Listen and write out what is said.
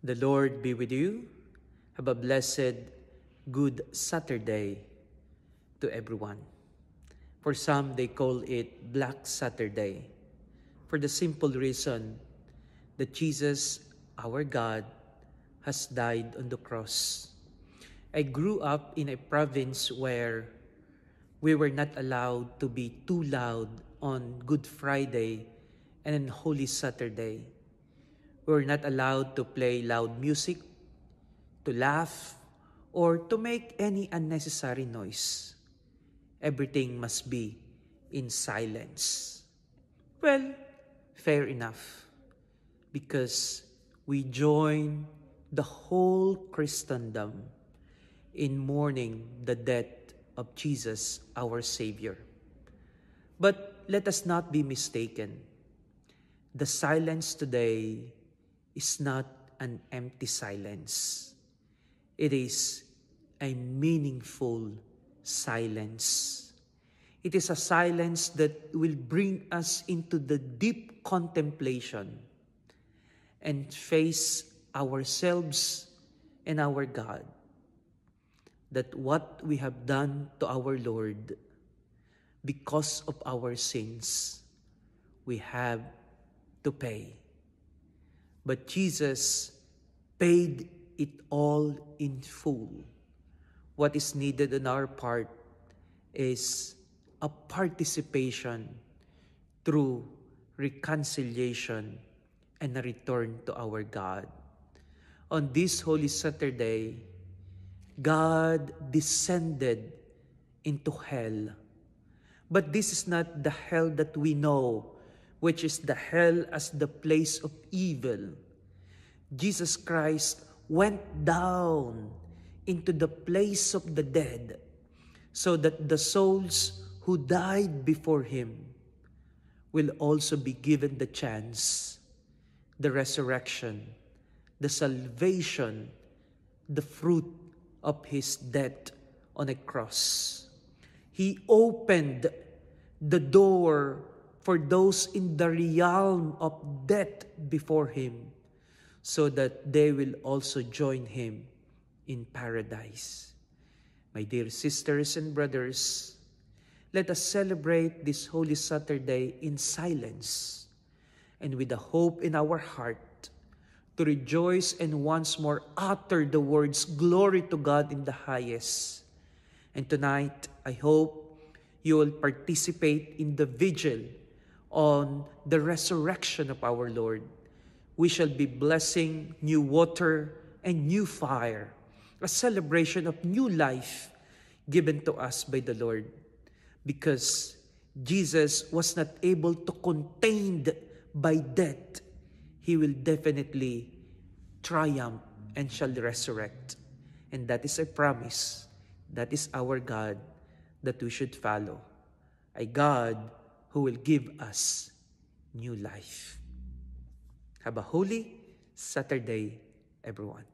The Lord be with you. Have a blessed, good Saturday to everyone. For some, they call it Black Saturday, for the simple reason that Jesus, our God, has died on the cross. I grew up in a province where we were not allowed to be too loud on Good Friday and on Holy Saturday. We were not allowed to play loud music, to laugh, or to make any unnecessary noise. Everything must be in silence. Well, fair enough, because we join the whole Christendom in mourning the death of Jesus, our Savior. But let us not be mistaken. The silence today is not an empty silence. It is a meaningful silence. It is a silence that will bring us into the deep contemplation and face ourselves and our God, that what we have done to our Lord, because of our sins, we have to pay. But Jesus paid it all in full. What is needed on our part is a participation through reconciliation and a return to our God. On this Holy Saturday, God descended into hell. But this is not the hell that we know, which is the hell as the place of evil. Jesus Christ went down into the place of the dead so that the souls who died before him will also be given the chance, the resurrection, the salvation, the fruit of his death on a cross. He opened the door for those in the realm of death before him, so that they will also join him in paradise. My dear sisters and brothers, let us celebrate this Holy Saturday in silence and with a hope in our heart to rejoice and once more utter the words, "Glory to God in the highest." And tonight, I hope you will participate in the vigil on the resurrection of our Lord. We shall be blessing new water and new fire, a celebration of new life given to us by the Lord. Because Jesus was not able to contained by death, he will definitely triumph and shall resurrect. And that is a promise. That is our God that we should follow. A God who will give us new life. Have a holy Saturday, everyone.